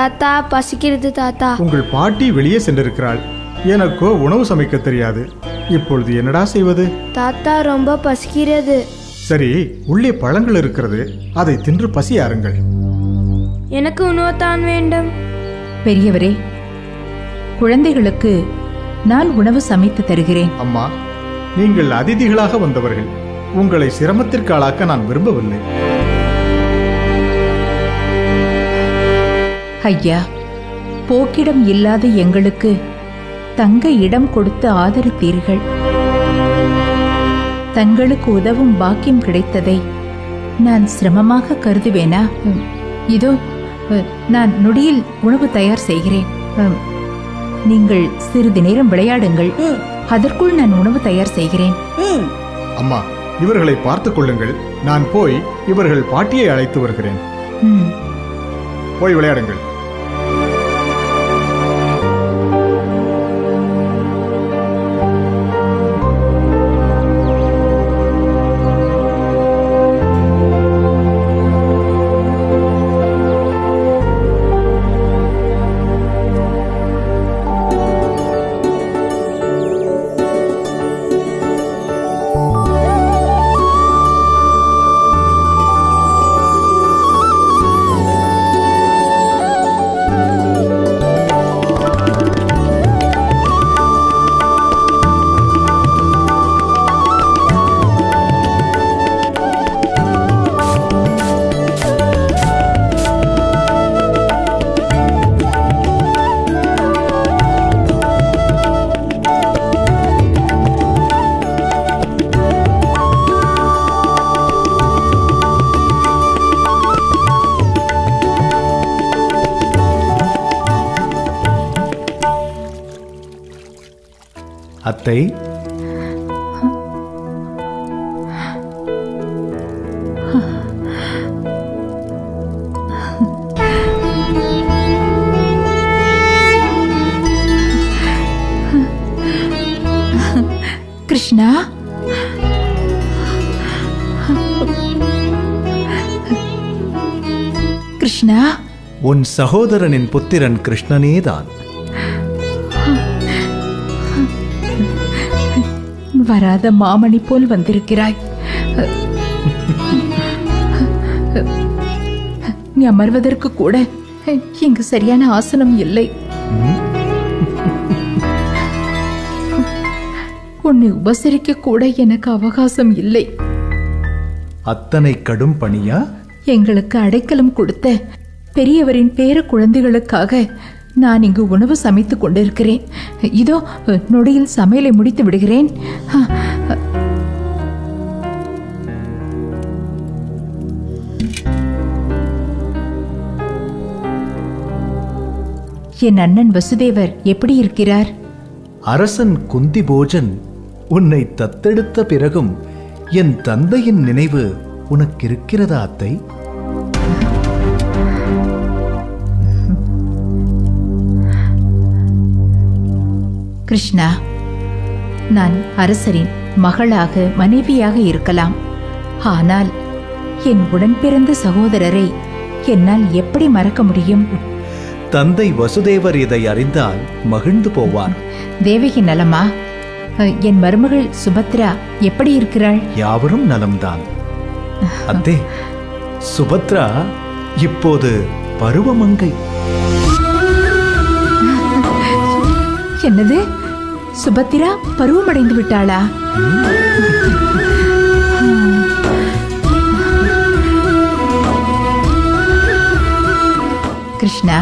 தாத்தா பசிக்கிறது தாத்தா. உங்கள் பாட்டி வெளியே சென்றிருக்கிறாள். எனக்கோ உணவு சமைக்க தெரியாது. இப்பொழுது என்னடா செய்வது? தாத்தா ரொம்ப பசிக்கிறது. சரி, உள்ளே பழங்கள் இருக்கிறது, அதை தின்று பசியாருங்கள். எனக்கு உணவு தான் வேண்டும். பெரியவரே, குழந்தைகளுக்கு நான் உணவு சமைத்து தருகிறேன். அம்மா, நீங்கள் அதிதிகளாக வந்தவர்கள். உங்களை சிரமத்திற்கு ஆளாக்க நான் விரும்பவில்லை. ஐயா, போக்கிடம் இல்லாத எங்களுக்கு தங்க இடம் கொடுத்து ஆதரித்தீர்கள். தங்களுக்கு உதவும் பாக்கியம் கிடைத்ததை நான் சிரமமாக கருதுவேனா? இதோ நான் நொடியில் உணவு தயார் செய்கிறேன். நீங்கள் சிறிது நேரம் விளையாடுங்கள். அதற்குள் நான் உணவு தயார் செய்கிறேன். அம்மா, இவர்களை பார்த்துக் கொள்ளுங்கள். நான் போய் இவர்கள் பாட்டியை அழைத்து வருகிறேன். போய் விளையாடுங்கள். அத்தை, கிருஷ்ணா, கிருஷ்ணா, உன் சகோதரனின் புத்திரன் கிருஷ்ணனேதான். வராத மாமணி போல் வந்திருக்கிறாய். நீ அமர்வதற்கு கூட இங்கு சரியான ஆசனம் இல்லை. உன்னை உபசரிக்க கூட எனக்கு அவகாசம் இல்லை. அத்தனை கடும் பணியா? எங்களுக்கு அடைக்கலம் கொடுத்த பெரியவரின் பேர குழந்தைகளுக்காக நான் இங்கு உணவு சமைத்துக் கொண்டிருக்கிறேன். இதோ நொடியில் சமையலை முடித்து விடுகிறேன். என் அண்ணன் வசுதேவர் எப்படி இருக்கிறார்? அரசன் குந்தி போஜன் உன்னை தத்தெடுத்த பிறகும் என் தந்தையின் நினைவு உனக்கு இருக்கிறதா அத்தை? கிருஷ்ணா, நான் அரசரின் மகளாக மனைவியாக இருக்கலாம். ஆனால் என் உடன் பிறந்த சகோதரரை என்னால் எப்படி மறக்க முடியும்? தந்தை வசுதேவர் இதை அறிந்தால் மகிழ்ந்து போவார். தேவகி நலமா? என் மருமகள் சுபத்ரா எப்படி இருக்கிறாள்? யாவரும் நலம்தான் அத்தே. சுபத்ரா இப்போது பருவமங்கை. என்னது? சுபத்திரா பருவமடைந்து விட்டாளா? கிருஷ்ணா,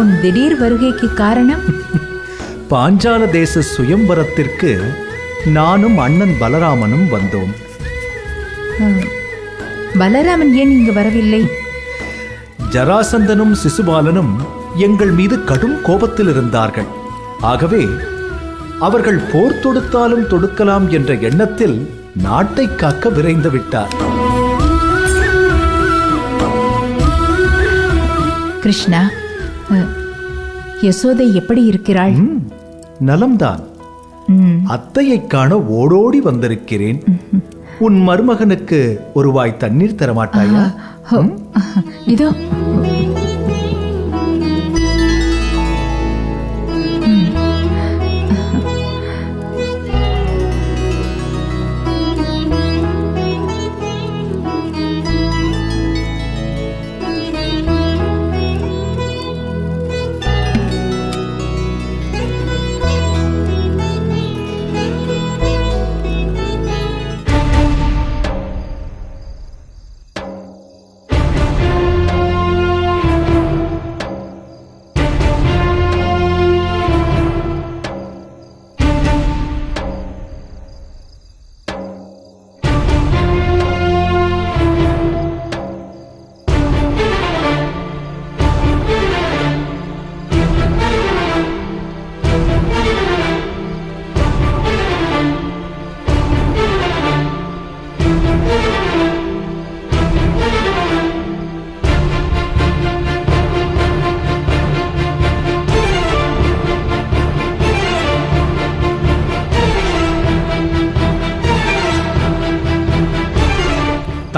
உன் திடீர் வருகைக்கு காரணம்? பாஞ்சால தேச சுயம்பரத்திற்கு நானும் அண்ணன் பலராமனும் வந்தோம். பலராமன் ஏன் இங்கு வரவில்லை? ஜராசந்தனும் சிசுபாலனும் எங்கள் மீது கடும் கோபத்தில் இருந்தார்கள். ஆகவே அவர்கள் போர் தொடுத்தாலும் தொடுக்கலாம் என்ற எண்ணத்தில் நாட்டை காக்க விரைந்து விட்டார். கிருஷ்ணா, யசோதை எப்படி இருக்கிறாள்? நலம்தான். அத்தையை காண ஓடோடி வந்திருக்கிறேன். உன் மருமகனுக்கு ஒரு வாய் தண்ணீர் தரமாட்டாயா? இதோ.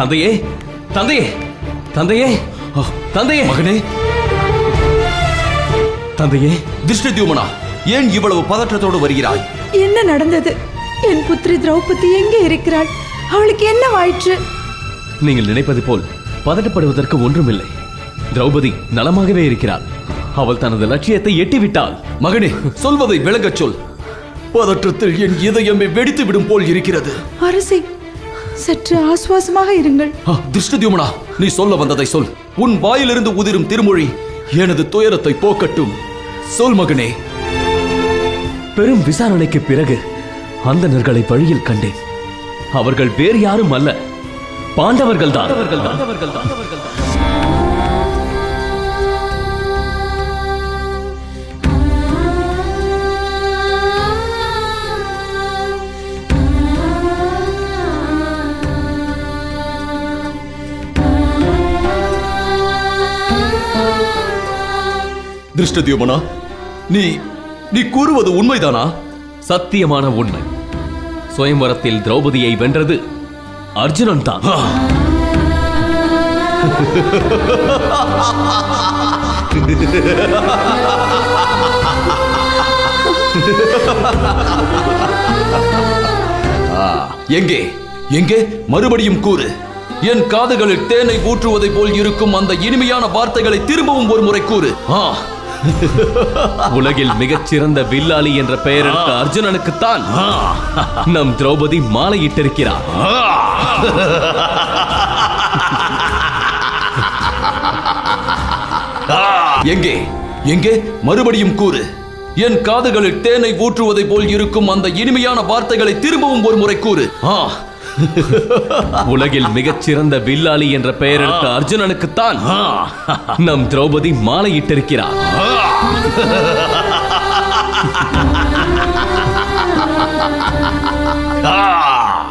தந்தையே, தந்தையே, தந்தையே, தந்தையே, மகனே, தந்தையே. திருஷ்டத்யும்னா, ஏன் இவ்வளவு பதற்றத்தோடு வருகிறாய்? என்ன நடந்தது? என் புத்திரி திரௌபதி எங்கே இருக்கிறாள்? அவளுக்கு என்னவாயிற்று? நீங்கள் நினைப்பது போல் பதட்டப்படுவதற்கு ஒன்றுமில்லை. திரௌபதி நலமாகவே இருக்கிறாள். அவள் தனது லட்சியத்தை எட்டிவிட்டாள். மகனே, சொல்வதை விளங்கச் சொல். பதற்றத்தில் என் இதயமே வெடித்து விடும் போல் இருக்கிறது. அரசே, சற்று ஆசுவாசமாக இருங்கள். திருஷ்டத்யும்னா, நீ சொல்ல வந்ததை சொல். உன் வாயிலிருந்து உதிரும் திருமொழி எனது துயரத்தை போக்கட்டும். சொல் மகனே. பெரும் விசாரணைக்கு பிறகு அந்தணர்களை வழியில் கண்டேன். அவர்கள் வேறு யாரும் அல்ல, பாண்டவர்கள் தான். திருஷ்டத்யும்னா, நீ கூறுவது உண்மைதானா? சத்தியமான உண்மை. சுயம்வரத்தில் திரௌபதியை வென்றது அர்ஜுனன் தான். எங்கே எங்கே மறுபடியும் கூறு. என் காதுகளில் தேனை ஊற்றுவதை போல் இருக்கும் அந்த இனிமையான வார்த்தைகளை திரும்பவும் ஒரு முறை கூறு. உலகில் மிகச் சிறந்த வில்லாளி என்ற பெயர் எடுத்த அர்ஜுனனுக்குத்தான் நம் திரௌபதி மாலையிட்டிருக்கிறார். எங்கே எங்கே மறுபடியும் கூறு. என் காதுகளில் தேனை ஊற்றுவதை போல் இருக்கும் அந்த இனிமையான வார்த்தைகளை திரும்பவும் ஒரு முறை கூறு. உலகில் மிகச் சிறந்த வில்லாளி என்ற பெயர் எடுத்த அர்ஜுனனுக்குத்தான் நம் திரௌபதி மாலையிட்டிருக்கிறார்.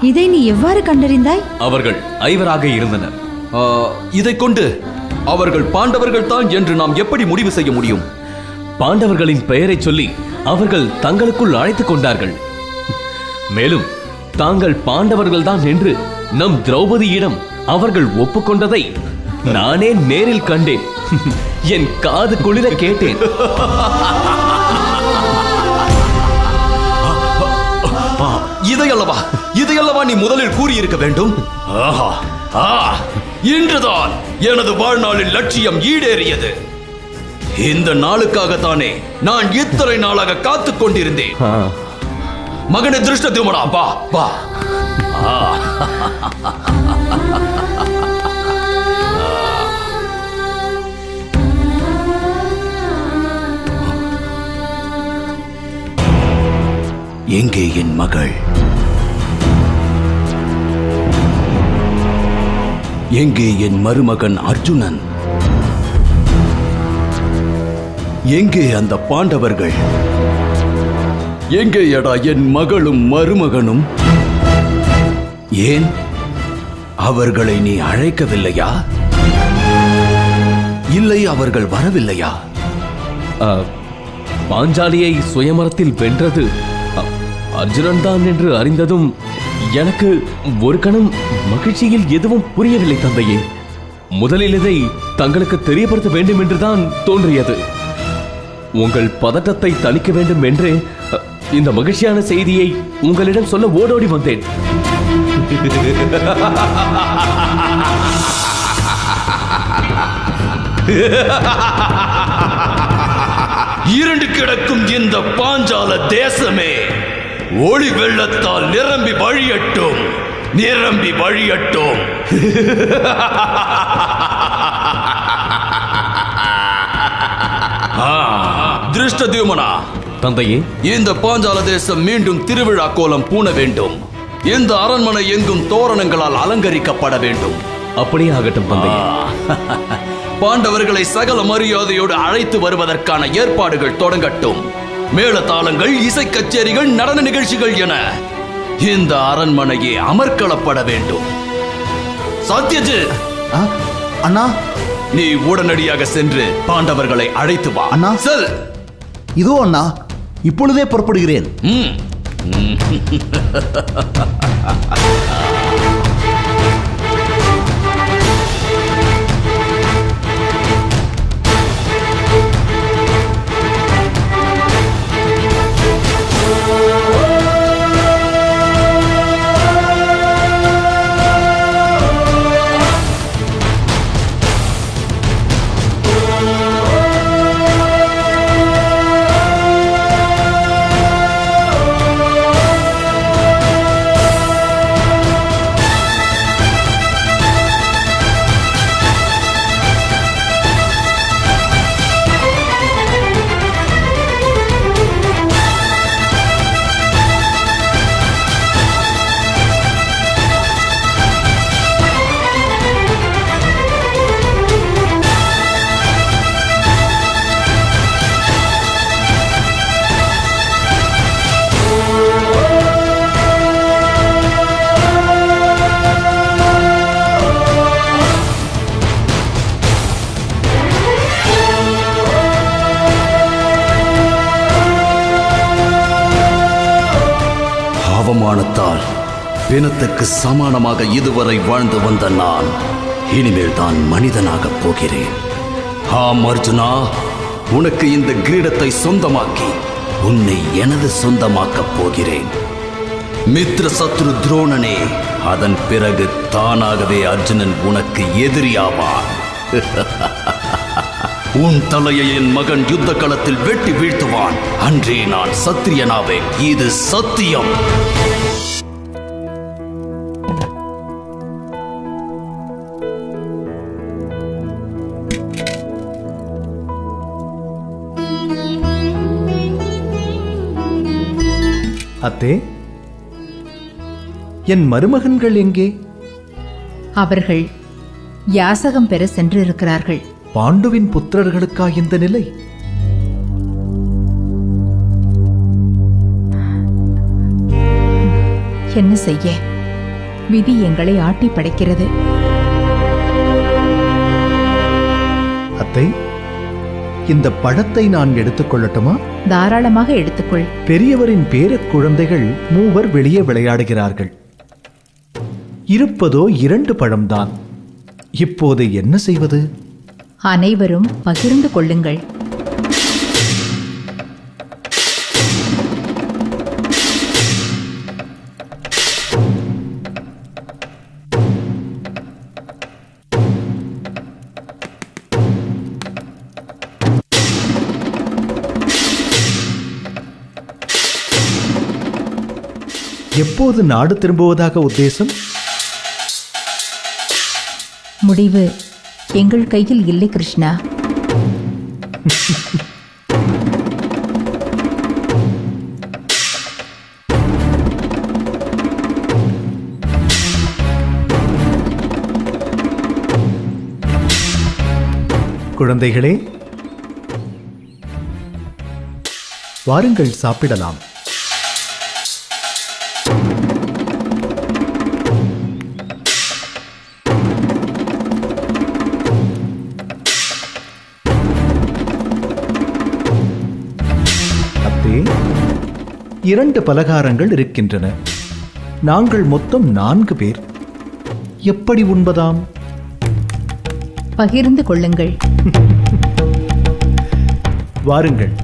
இதை நீ எவ்வாறு கண்டறிந்தாய்? அவர்கள் ஐவராக இருந்தனர். இதை கொண்டு அவர்கள் பாண்டவர்கள் தான் என்று நாம் எப்படி முடிவு செய்ய முடியும்? பாண்டவர்களின் பெயரை சொல்லி அவர்கள் தங்களுக்குள் அழைத்துக் கொண்டார்கள். மேலும் தாங்கள் பாண்டவர்கள் தான் என்று நம் திரௌபதியிடம் அவர்கள் ஒப்புக்கொண்டதை நானே நேரில் கண்டேன். என் காது குளிர கேட்டேன். இதையல்லவா நீ முதலில் கூறியிருக்க வேண்டும். இன்றுதான் எனது வாழ்நாளின் லட்சியம் ஈடேறியது. இந்த நாளுக்காகத்தானே நான் இத்தனை நாளாக காத்துக் கொண்டிருந்தேன். மகனே திருஷ்டத்யும்னா, வா வா. எங்கே என் மகள்? எங்கே என் மருமகன் அர்ஜுனன்? எங்கே அந்த பாண்டவர்கள்? எங்கேயடா என் மகளும் மருமகனும்? ஏன் அவர்களை நீ அழைக்கவில்லையா? இல்லை, அவர்கள் வரவில்லையா? பாஞ்சாலியை சுயமரத்தில் வென்றது அர்ஜுனன் தான் என்று அறிந்ததும் எனக்கு ஒரு கணம் மகிழ்ச்சியில் எதுவும் புரியவில்லை தந்தையே. முதலில் இதை தங்களுக்கு தெரியப்படுத்த வேண்டும் என்றுதான் தோன்றியது. உங்கள் பதட்டத்தை தணிக்க வேண்டும் என்று இந்த மகிழ்ச்சியான செய்தியை உங்களிடம் சொல்ல ஓடோடி வந்தேன். இருண்டு கிடக்கும் இந்த பாஞ்சால தேசமே ஒளி வெள்ளத்தால் நிரம்பி வழியட்டும், நிரம்பி வழியட்டும். திருஷ்டத்யும்னா, தந்தையே, இந்த பாஞ்சால தேசம் மீண்டும் திருவிழா கோலம் பூண வேண்டும். இந்த அரண்மனை எங்கும் தோரணங்களால் அலங்கரிக்கப்பட வேண்டும். அப்படியே ஆகட்டும் தந்தையே. பாண்டவர்களை சகல மரியாதையோடு அழைத்து வருவதற்கான ஏற்பாடுகள் தொடங்கட்டும். மேளதாளங்கள், இசை கச்சேரிகள், நடன நிகழ்ச்சிகள் என இந்த அரண்மனையே அமர்க்களப்பட வேண்டும். சத்யஜித், அண்ணா, நீ உடனடியாக சென்று பாண்டவர்களை அழைத்து வா. அண்ணா. செல். இதோ அண்ணா, இப்பொழுதே புறப்படுகிறேன். அவமானத்தால் பிணத்துக்கு சமானமாக இதுவரை வாழ்ந்து வந்த நான் இனிமேல் தான் மனிதனாகப் போகிறேன். ஆம் அர்ஜுனா, உனக்கு இந்த கிரீடத்தை சொந்தமாக்கி உன்னை எனது சொந்தமாக்கப் போகிறேன். மித்ர சத்ரு துரோணனே, அதன் பிறகு தானாகவே அர்ஜுனன் உனக்கு எதிரியாவான். உன் தலையை என் மகன் யுத்த களத்தில் வெட்டி வீழ்த்துவான். அன்றே நான் சத்திரியனாவேன். இது சத்தியம். அத்தே, என் மருமகன்கள் எங்கே? அவர்கள் யாசகம் பெற சென்றிருக்கிறார்கள். பாண்டுவின் புத்திரர்களுக்கா இந்த நிலை? என்ன செய்ய, விதி எங்களை ஆட்டி படைக்கிறது. அத்தை, இந்த பழத்தை நான் எடுத்துக்கொள்ளட்டுமா? தாராளமாக எடுத்துக்கொள். பெரியவரின் பேரக் குழந்தைகள் 3 வெளியே விளையாடுகிறார்கள். இருப்பதோ 2 பழம்தான். இப்போது என்ன செய்வது? அனைவரும் பகிர்ந்து கொள்ளுங்கள். எப்போது நாடு திரும்புவதாக உத்தேசம்? முடிவு எங்கள் கையில் இல்லை கிருஷ்ணா. குழந்தைகளே, வாருங்கள், சாப்பிடலாம். அத்தே, 2 பலகாரங்கள் இருக்கின்றன. நாங்கள் மொத்தம் 4 பேர். எப்படி உண்பதாம்? பகிர்ந்து கொள்ளுங்கள். வாருங்கள்.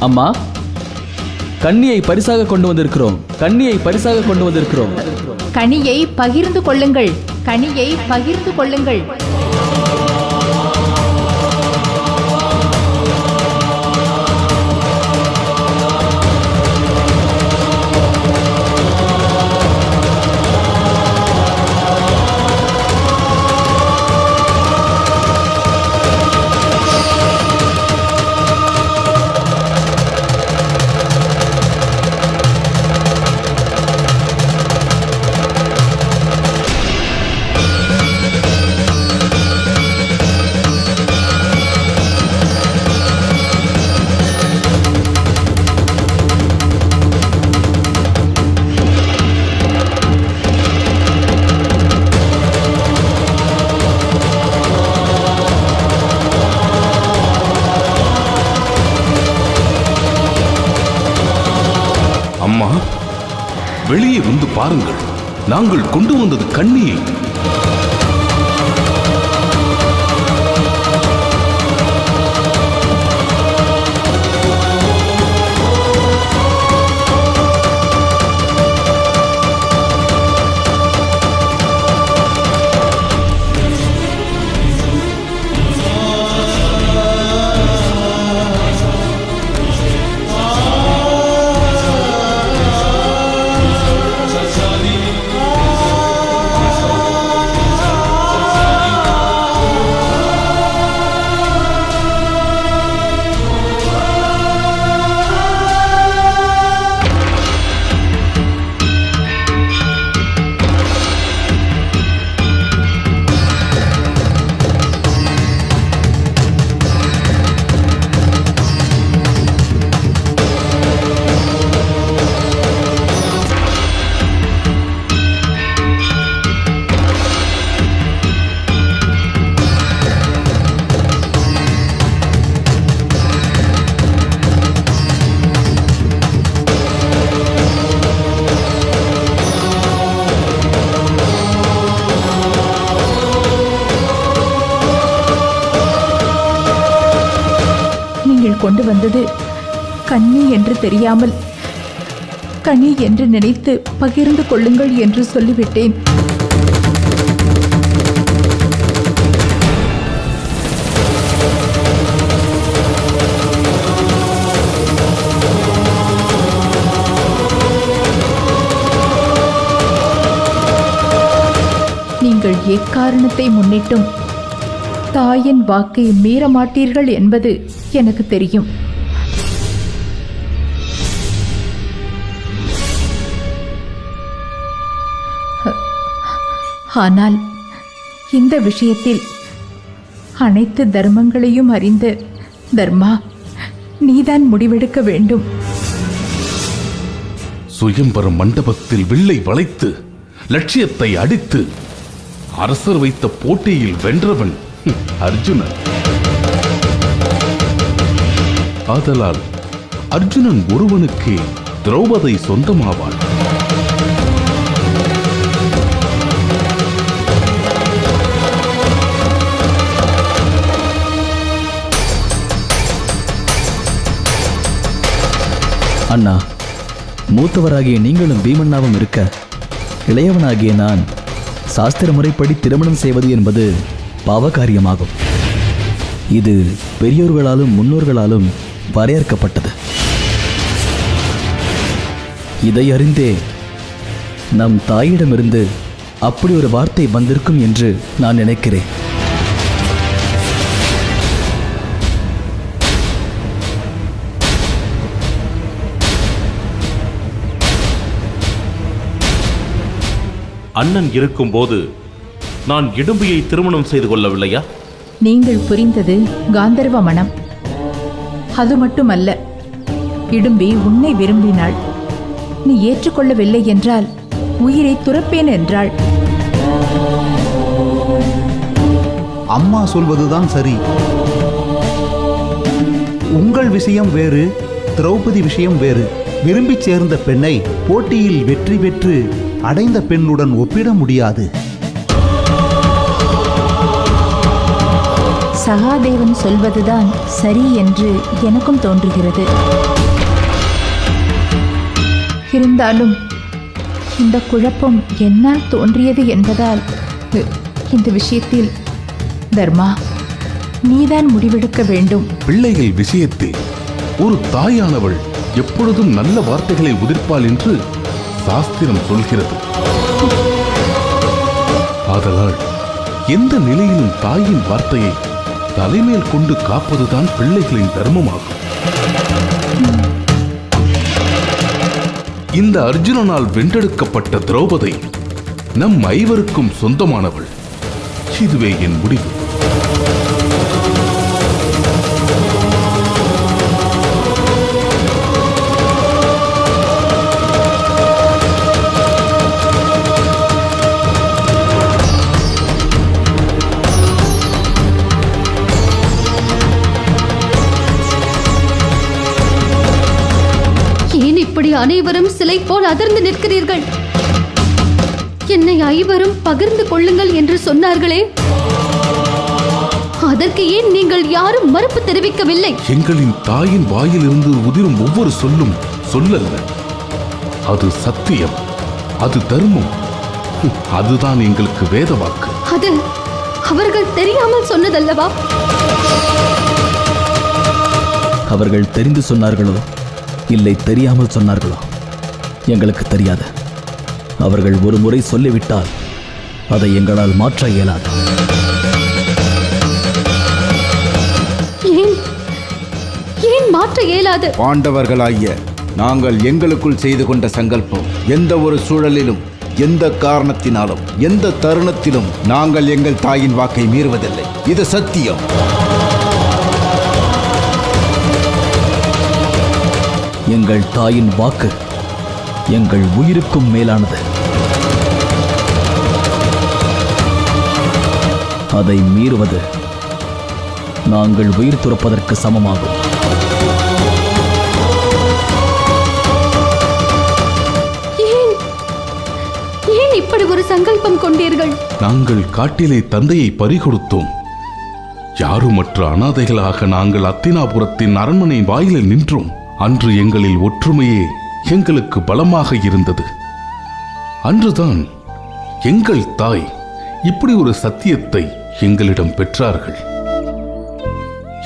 அம்மா, கண்ணியை பரிசாக கொண்டு வந்திருக்கிறோம். கண்ணியை பரிசாக கொண்டு வந்திருக்கிறோம். கனியை பகிர்ந்து கொள்ளுங்கள். கனியை பகிர்ந்து கொள்ளுங்கள். அம்மா, வெளியே வந்து பாருங்கள். நாங்கள் கொண்டு வந்தது கண்ணியை. கொண்டு வந்தது கன்னி என்று தெரியாமல் கனி என்று நினைத்து பகிர்ந்து கொள்ளுங்கள் என்று சொல்லிவிட்டேன். நீங்கள் எக்காரணத்தை முன்னிட்டும் தாயின் வாக்கை மீற மாட்டீர்கள் என்பது எனக்கு தெரியும். ஆனால் இந்த விஷயத்தில் அனைத்து தர்மங்களையும் அறிந்த தர்மா, நீதான் முடிவெடுக்க வேண்டும். சுயம்பர மண்டபத்தில் வில்லை வளைத்து லட்சியத்தை அடித்து அரசர் வைத்த போட்டியில் வென்றவன் அர்ஜுனன். ஆதலால் அர்ஜுனன் ஒருவனுக்கே திரௌபதி சொந்தமாவாள். அண்ணா, மூத்தவராகிய நீங்களும் பீமண்ணாவும் இருக்க இளையவனாகிய நான் சாஸ்திர முறைப்படி திருமணம் செய்வது என்பது பாவகாரியமாகும். இது பெரியோர்களாலும் முன்னோர்களாலும் வரையறுக்கப்பட்டது. இதை அறிந்தே நம் தாயிடமிருந்து அப்படி ஒரு வார்த்தை வந்திருக்கும் என்று நான் நினைக்கிறேன். அண்ணன் இருக்கும்போது நான் இடும்பியை திருமணம் செய்து கொள்ளவில்லையா? நீங்கள் புரிந்தது காந்தர்வ மனம். அது மட்டுமல்ல, இடும்பி உன்னை விரும்பினாள். நீ ஏற்றுக்கொள்ளவில்லை என்றால் உயிரை துறப்பேன் என்றாள். அம்மா சொல்வதுதான் சரி. உங்கள் விஷயம் வேறு, திரௌபதி விஷயம் வேறு. விரும்பி சேர்ந்த பெண்ணை போட்டியில் வெற்றி பெற்று அடைந்த பெண்ணுடன் ஒப்பிட முடியாது. சகாதேவன் சொல்வதுதான் சரி என்று எனக்கும் தோன்றுகிறது. இருந்தாலும் இந்த குழப்பம் என்னால் தோன்றியது என்பதால் இந்த விஷயத்தில் தர்மா, நீதான் முடிவெடுக்க வேண்டும். பிள்ளைகள் விஷயத்தில் ஒரு தாயானவள் எப்பொழுதும் நல்ல வார்த்தைகளை உதிர்ப்பாள் என்று சாஸ்திரம் சொல்கிறது. ஆதலால் எந்த நிலையிலும் தாயின் வார்த்தையை தலைமேல் கொண்டு காப்பதுதான் பிள்ளைகளின் தர்மமாகும். இந்த அர்ஜுனனால் வென்றெடுக்கப்பட்ட திரௌபதி நம் ஐவருக்கும் சொந்தமானவள். இதுவே என் முடிவு. இப்படி அனைவரும் சிலை போல் அதிர்ந்து நிற்கிறீர்கள்? என்னை ஐவரும் பகிர்ந்து கொள்ளுங்கள் என்று சொன்னார்களே, அதற்கு ஏன் நீங்கள் யாரும் மறுப்பு தெரிவிக்கவில்லை? எங்களின் தாயின் வாயிலிருந்து உதிரும் ஒவ்வொரு சொல்லும் சொல்லல்ல, அது சத்தியம், அது தர்மம், அதுதான் எங்களுக்கு வேத வாக்கு. அது அவர்கள் தெரியாமல் சொன்னதல்லவா? அவர்கள் தெரிந்து சொன்னார்களோ இல்லை தெரியாமல் சொன்னார்களோ எங்களுக்கு தெரியாது. அவர்கள் ஒரு முறை சொல்லிவிட்டால் அதை எங்களால் மாற்ற இயலாது. ஏன் மாற்ற இயலாது? பாண்டவர்களாகிய நாங்கள் எங்களுக்குள் செய்து கொண்ட சங்கல்பம் எந்த ஒரு சூழலிலும், எந்த காரணத்தினாலும், எந்த தருணத்திலும் நாங்கள் எங்கள் தாயின் வாக்கை மீறுவதில்லை. இது சத்தியம். எங்கள் தாயின் வாக்கு எங்கள் உயிருக்கும் மேலானது. அதை மீறுவது நாங்கள் உயிர் துறப்பதற்கு சமமாகும். ஏன் இப்படி ஒரு சங்கல்பம் கொண்டீர்கள்? நாங்கள் காட்டிலே தந்தையை பறிகொடுத்தோம். யாருமற்ற அனாதைகளாக நாங்கள் அத்தினாபுரத்தின் அரண்மனை வாயிலில் நின்றோம். அன்று எங்களில் ஒற்றுமையே எங்களுக்கு பலமாக இருந்தது. அன்றுதான் எங்கள் தாய் இப்படி ஒரு சத்தியத்தை எங்களிடம் பெற்றார்கள்.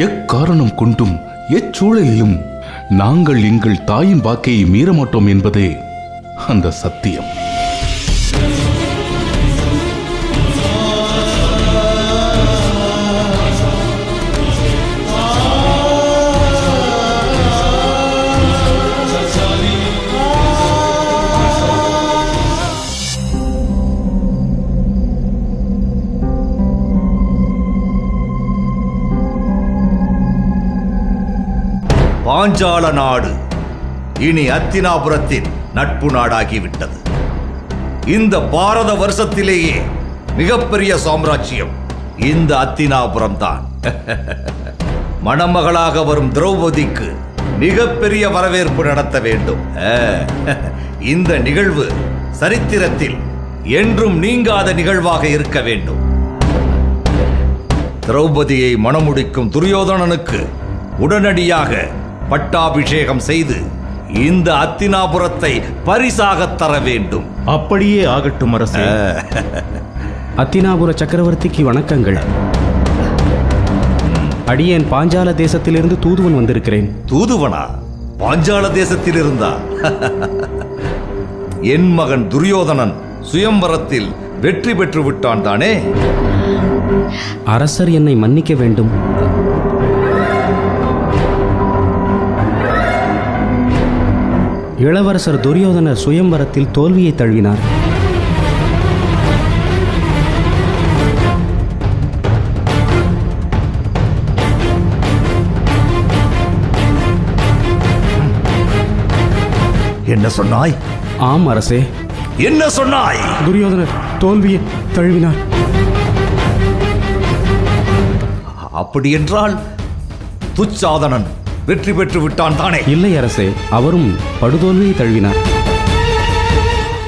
எக்காரணம் கொண்டும் எச்சூழலிலும் நாங்கள் எங்கள் தாயின் வாக்கை மீறமாட்டோம் என்பதே அந்த சத்தியம். பாஞ்சால நாடு இனி அத்தினாபுரத்தின் நட்பு நாடாகிவிட்டது. இந்த பாரத வருஷத்திலேயே மிகப்பெரிய சாம்ராஜ்யம் இந்த அத்தினாபுரம் தான். மணமகளாக வரும் திரௌபதிக்கு மிகப்பெரிய வரவேற்பு நடத்த வேண்டும். இந்த நிகழ்வு சரித்திரத்தில் என்றும் நீங்காத நிகழ்வாக இருக்க வேண்டும். திரௌபதியை மணமுடிக்கும் துரியோதனனுக்கு உடனடியாக பட்டாபிஷேகம் செய்து இந்த அத்தினாபுரத்தை பரிசாக தர வேண்டும். அப்படியே ஆகட்டும் அரசே. அத்தினாபுர சக்கரவர்த்திக்கு வணக்கங்கள். அடியேன் பாஞ்சால தேசத்திலிருந்து தூதுவன் வந்திருக்கிறேன். தூதுவனா? பாஞ்சால தேசத்தில் இருந்தா? என் மகன் துரியோதனன் சுயம்வரத்தில் வெற்றி பெற்று விட்டான் தானே? அரசர் என்னை மன்னிக்க வேண்டும். இளவரசர் துரியோதனர் சுயம்வரத்தில் தோல்வியை தழுவினார். என்ன சொன்னாய்? ஆம் அரசே. என்ன சொன்னாய்? துரியோதனர் தோல்வியை தழுவினார். அப்படி என்றால் துச்சாதனன் வெற்றி பெற்று விட்டான் தானே? இல்லை அரசே, அவரும் படுதோல்வியை தழுவினார்.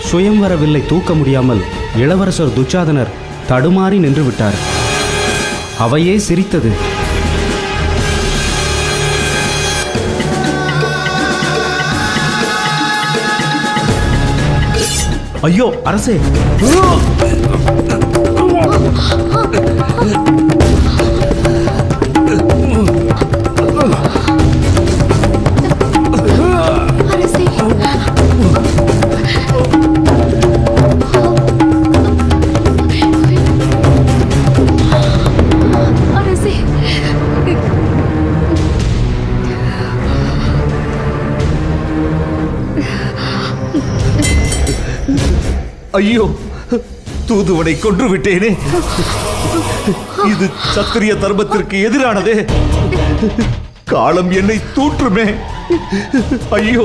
சுயம்வர வில்லை தூக்க முடியாமல் இளவரசர் துச்சாதனர் தடுமாறி நின்று விட்டார். அவையே சிரித்தது. ஐயோ அரசே! ஐயோ, தூதுவனை கொன்று விட்டேனே. இது சத்திரிய தர்மத்திற்கு எதிரானதே. காலம் என்னை தூற்றுமே. ஐயோ,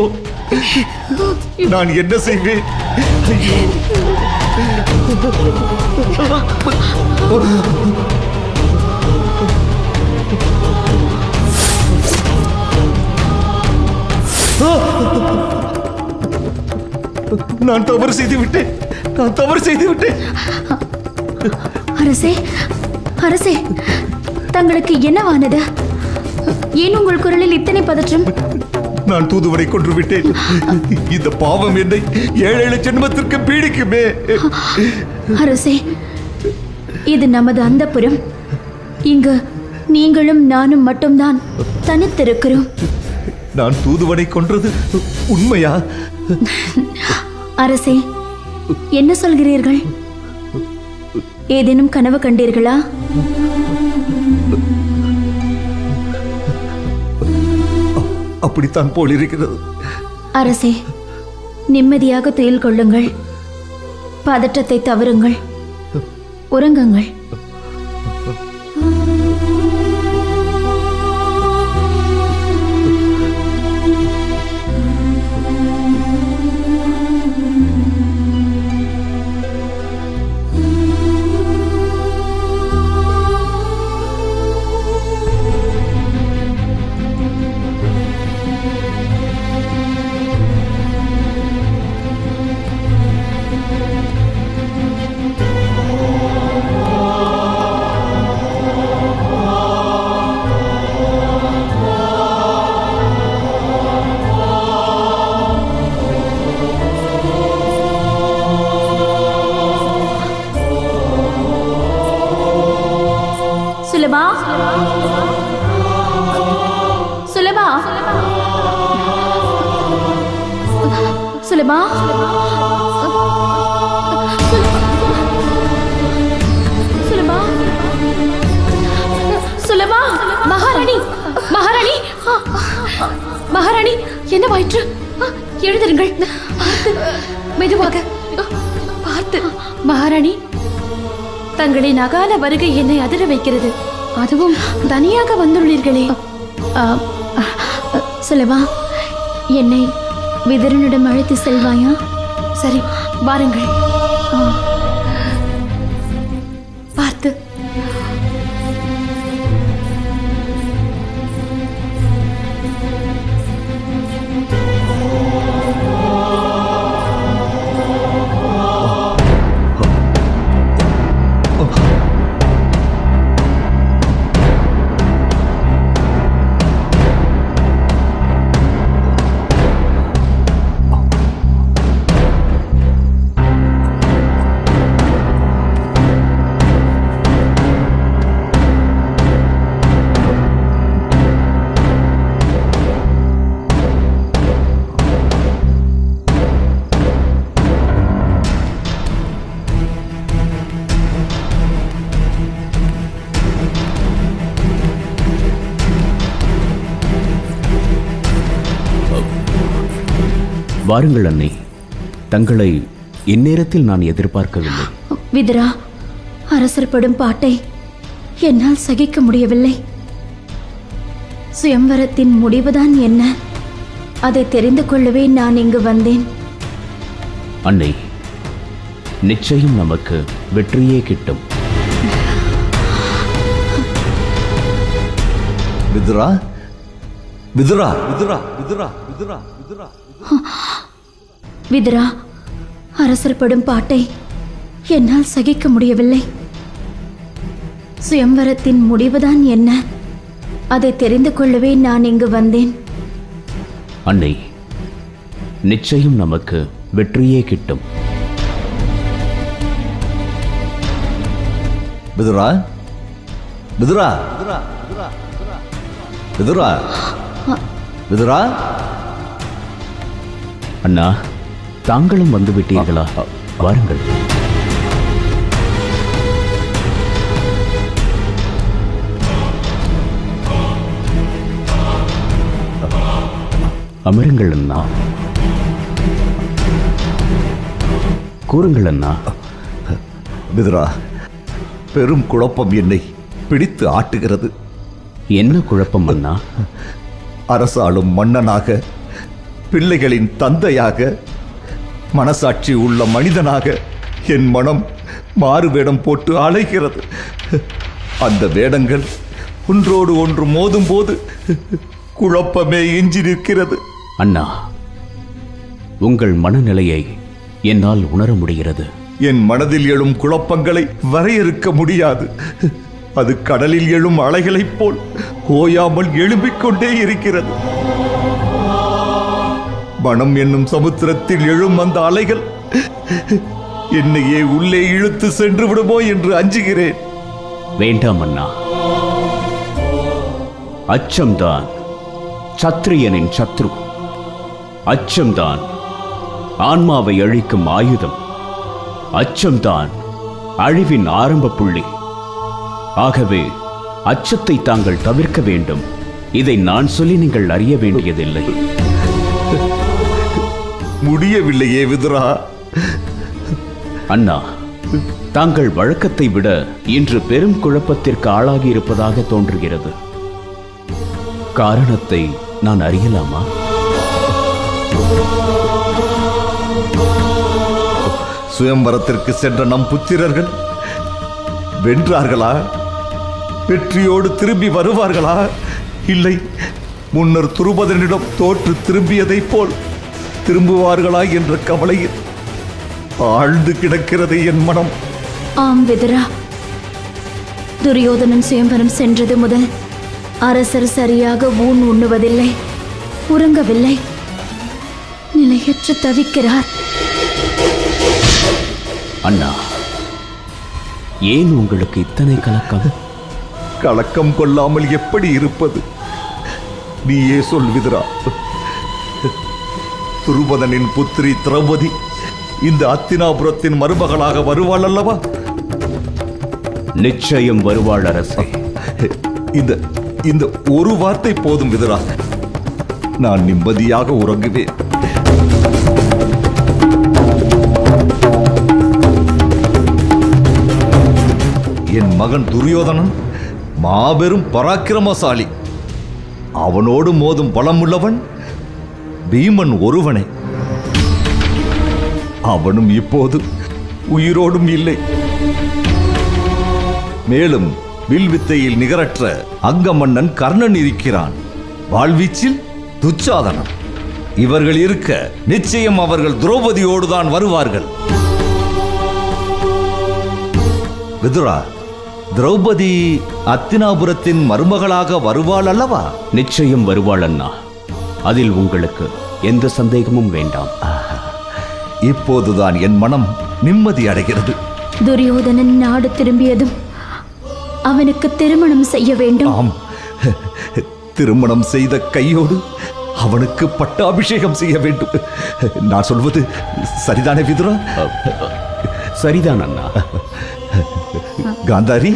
நான் என்ன செய்வேன்? ஐயோ. நான் தவறு செய்து விட்டேன். அரசே, அரசே, தங்களுக்கு என்னவானது? ஏன் உங்கள் குரலில் இத்தனை பதற்றம்? நான் தூதுவனை கொன்று விட்டேன். இந்த பாவம் என்னை 7 ஜென்மத்திற்கு பீடிக்குமே. அரசே, இது நமது அந்தப்புரம். இங்கு நீங்களும் நானும் மட்டும்தான் தனித்திருக்கிறோம். நான் தூதுவனை கொன்றது உண்மையா? அரசே, என்ன சொல்கிறீர்கள்? ஏதேனும் கனவு கண்டீர்களா? அப்படித்தான் போல் இருக்கிறது. அரசே, நிம்மதியாக துயில் கொள்ளுங்கள். பதற்றத்தை தவறுங்கள். உறங்குங்கள். சுலபா, சுலபா, சுலபா. மகாராணி, மகாராணி, மகாராணி, என்னவாயிற்று? எழுந்திருங்கள். பார்த்து, மெதுவாக பார்த்து. மகாராணி, தங்களின் அகால வருகை என்னை அதிர வைக்கிறது. அதுவும் தனியாக வந்துள்ளீர்களே. சுலபா, என்னை விதுரனிடம் அழைத்து செல்வாயா? சரி, வாருங்கள். பார்த்து. வாருங்கள் அன்னை, தங்களை இந்நேரத்தில் நான் எதிர்பார்க்கவில்லை. விதுரா, அரசர் படும் பாட்டை என்னால் சகிக்க முடியவில்லை. சுயம்வரத்தின் முடிவுதான் என்ன, அதை தெரிந்து கொள்ளவே நான் இங்கு வந்தேன். அன்னை, நிச்சயம் நமக்கு வெற்றியே கிட்டும். விதுரா, விதுரா, விதுரா, விதுரா, விதுரா, விதுரா. விதுரா, அரசர் படும் பாட்டை என்னால் சகிக்க முடியவில்லை. சுயம்வரத்தின் முடிவுதான் என்ன, அதை தெரிந்து கொள்ளவே நான் இங்கு வந்தேன். அன்னை, நிச்சயம் நமக்கு வெற்றியே கிட்டும். விதுரா, விதுரா, விதுரா, விதுரா. அண்ணா, தாங்களும் வந்து விட்டீர்களா? வாருங்கள். அமருங்கள் அண்ணா. கூறுங்கள் அண்ணா. விதுரா, பெரும் குழப்பம் என்னை பிடித்து ஆட்டுகிறது. என்ன குழப்பம் அண்ணா? அரசாளும் மன்னனாக, பிள்ளைகளின் தந்தையாக, மனசாட்சி உள்ள மனிதனாக என் மனம் மாறு வேடம் போட்டு அலைகிறது. அந்த வேடங்கள் ஒன்றோடு ஒன்று மோதும் போது குழப்பமே எஞ்சி நிற்கிறது. அண்ணா, உங்கள் மனநிலையை என்னால் உணர முடிகிறது. என் மனதில் எழும் குழப்பங்களை வரையறுக்க முடியாது. அது கடலில் எழும் அலைகளைப் போல் ஓயாமல் எழும்பிக் கொண்டே இருக்கிறது. மனம் என்னும் சமுத்திரத்தில் எழும் அந்த அலைகள் என்னையே உள்ளே இழுத்து சென்று விடுமோ என்று அஞ்சுகிறேன். வேண்டாம் அண்ணா, அச்சம்தான் சத்திரியனின் சத்ரு. அச்சம்தான் ஆன்மாவை அழிக்கும் ஆயுதம். அச்சம்தான் அழிவின் ஆரம்ப புள்ளி. ஆகவே அச்சத்தை தாங்கள் தவிர்க்க வேண்டும். இதை நான் சொல்லி நீங்கள் அறிய வேண்டியதில்லை. முடியவில்லையே விதுரா. அண்ணா, தாங்கள் வழக்கத்தை விட இன்று பெரும் குழப்பத்திற்கு ஆளாகி இருப்பதாக தோன்றுகிறது. காரணத்தை நான் அறியலாமா? சுயம்பரத்திற்கு சென்ற நம் புத்திரர்கள் வென்றார்களா? வெற்றியோடு திரும்பி வருவார்களா? இல்லை, முன்னர் துருபதனிடம் தோற்று திரும்பியதைப் போல் திரும்புவார்களா என்ற கவலையில் ஆழ்ந்து கிடக்கிறது என் மனம். ஆம் விதுரா, துரியோதனன் சுயம்பரம் சென்றது முதல் அரசர் சரியாக ஊன் உண்ணுவதில்லை, உறங்கவில்லை, நிலையற்று தவிக்கிறார். அண்ணா, ஏன் உங்களுக்கு இத்தனை கலக்கம்? கலக்கம் கொள்ளாமல் எப்படி இருப்பது? நீயே சொல் விதுரா. துருபதனின் புத்திரி திரௌபதி இந்த அத்தினாபுரத்தின் மருமகளாக வருவாள் அல்லவா? நிச்சயம் வருவாள் அரசே. இந்த இந்த ஒரு வார்த்தை போதும் விதுரா, நான் நிம்மதியாக உறங்குவேன். என் மகன் துரியோதனன் மாபெரும் பராக்கிரமசாலி. அவனோடு மோதும் பலமுள்ளவன் பீமன் ஒருவனே. அவனும் இப்போது உயிரோடும் இல்லை. மேலும் வில்வித்தையில் நிகரற்ற அங்கமன்னன் கர்ணன் இருக்கிறான். வாழ்வீச்சில் துச்சாதனன். இவர்கள் இருக்க நிச்சயம் அவர்கள் திரௌபதியோடுதான் வருவார்கள். விதுரா, திரௌபதி அத்தினாபுரத்தின் மருமகளாக வருவாள் அல்லவா? நிச்சயம் வருவாள் அண்ணா, அதில் உங்களுக்கு எந்த சந்தேகமும் வேண்டாம். இப்போதுதான் என் மனம் நிம்மதி அடைகிறது. துரியோதனன் நாடு திரும்பியதும் அவனுக்கு திருமணம் செய்ய வேண்டும். ஆம், திருமணம் செய்த கையோடு அவனுக்கு பட்டாபிஷேகம் செய்ய வேண்டும். நான் சொல்வது சரிதானே விதுரா? சரிதான் அண்ணா. காந்தாரி,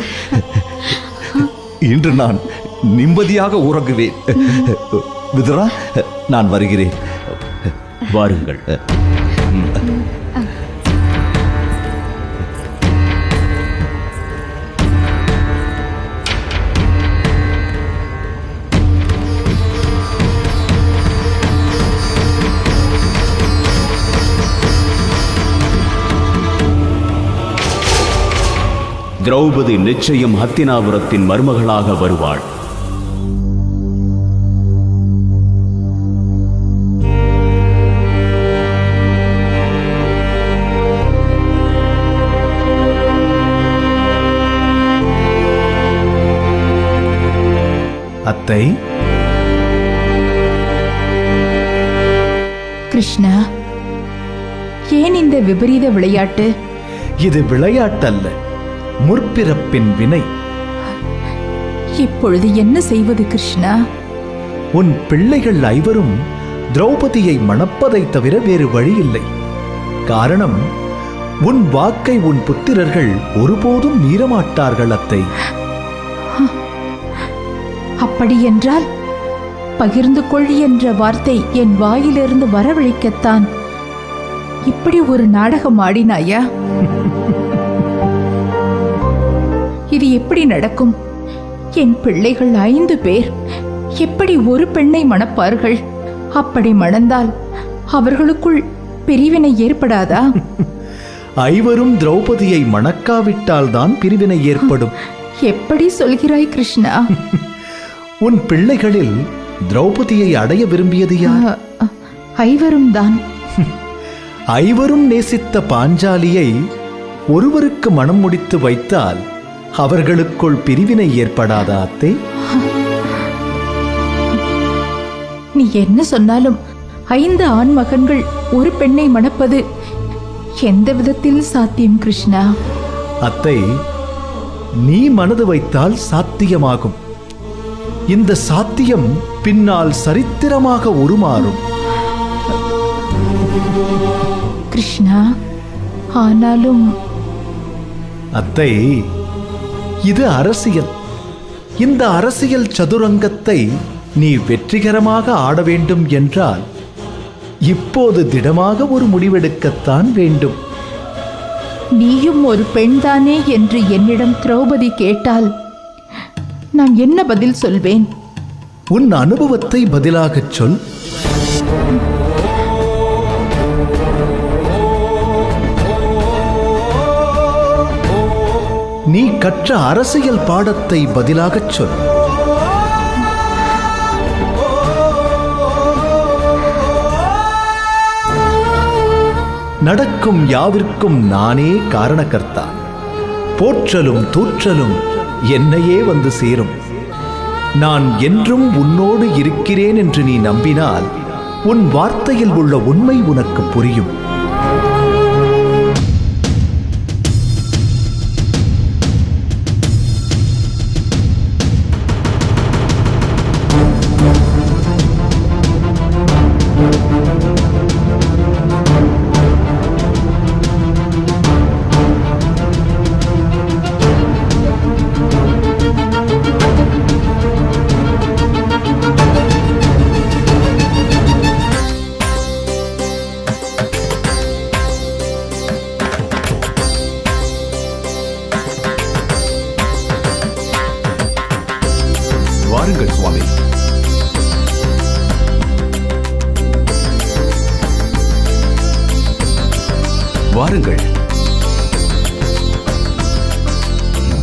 இன்று நான் நிம்மதியாக உறங்குவேன். விதுரா, நான் வருகிறேன். வாருங்கள். திரௌபதி நிச்சயம் ஹத்தினாபுரத்தின் மருமகளாக வருவாள். அத்தை, கிருஷ்ணா, ஏன் இந்த விபரீத விளையாட்டு? இது விளையாட்டல்ல, முற்பிறப்பின் வினை. இப்பொழுது என்ன செய்வது கிருஷ்ணா? உன் பிள்ளைகள் ஐவரும் திரௌபதியை மணப்பதை தவிர வேறு வழி இல்லை. காரணம், உன் வாக்கை உன் புத்திரர்கள் ஒருபோதும் மீறமாட்டார்கள் அத்தை. அப்படி என்றால் பகிர்ந்து கொள் என்ற வார்த்தை என் வாயிலிருந்து வரவழைக்கத்தான் இப்படி ஒரு நாடகம் ஆடினாயா? இது எப்படி நடக்கும்? என் பிள்ளைகள் 5 பேர் எப்படி ஒரு பெண்ணை மணப்பார்கள்? அப்படி மணந்தால் அவர்களுக்குள் பிரிவினை ஏற்படாதா? ஐவரும் திரௌபதியை மணக்காவிட்டால் தான் பிரிவினை ஏற்படும். எப்படி சொல்கிறாய் கிருஷ்ணா? உன் பிள்ளைகளில் திரௌபதியை அடைய விரும்பியது யார்? ஐவரும் தான். ஐவரும் நேசித்த பாஞ்சாலியை ஒருவருக்கு மனம் முடித்து வைத்தால் அவர்களுக்குள் பிரிவினை ஏற்படாதா அத்தை? நீ என்ன சொன்னாலும் 5 ஆண் மகன்கள் ஒரு பெண்ணை மணப்பது எந்த விதத்தில் சாத்தியம் கிருஷ்ணா? அத்தை, நீ மனது வைத்தால் சாத்தியமாகும். இந்த சாத்தியம் பின்னால் சரித்திரமாக உருமாறும். கிருஷ்ணா, ஆனாலும் அத்தை, இது அரசியல். இந்த அரசியல் சதுரங்கத்தை நீ வெற்றிகரமாக ஆட வேண்டும் என்றால் இப்போது திடமாக ஒரு முடிவெடுக்கத்தான் வேண்டும். நீயும் ஒரு பெண்தானே என்று என்னிடம் திரௌபதி கேட்டால் நான் என்ன பதில் சொல்வேன்? உன் அனுபவத்தை பதிலாகச் சொல். நீ கற்ற அரசியல் பாடத்தை பதிலாகச் சொல். நடக்கும் யாவிற்கும் நானே காரணகர்த்தா. போற்றலும் தூற்றலும் என்னையே வந்து சேரும். நான் என்றும் உன்னோடு இருக்கிறேன் என்று நீ நம்பினால் உன் வார்த்தையில் உள்ள உண்மை உனக்கு புரியும். வாருங்கள்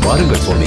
வாருங்கள் சுவாமி.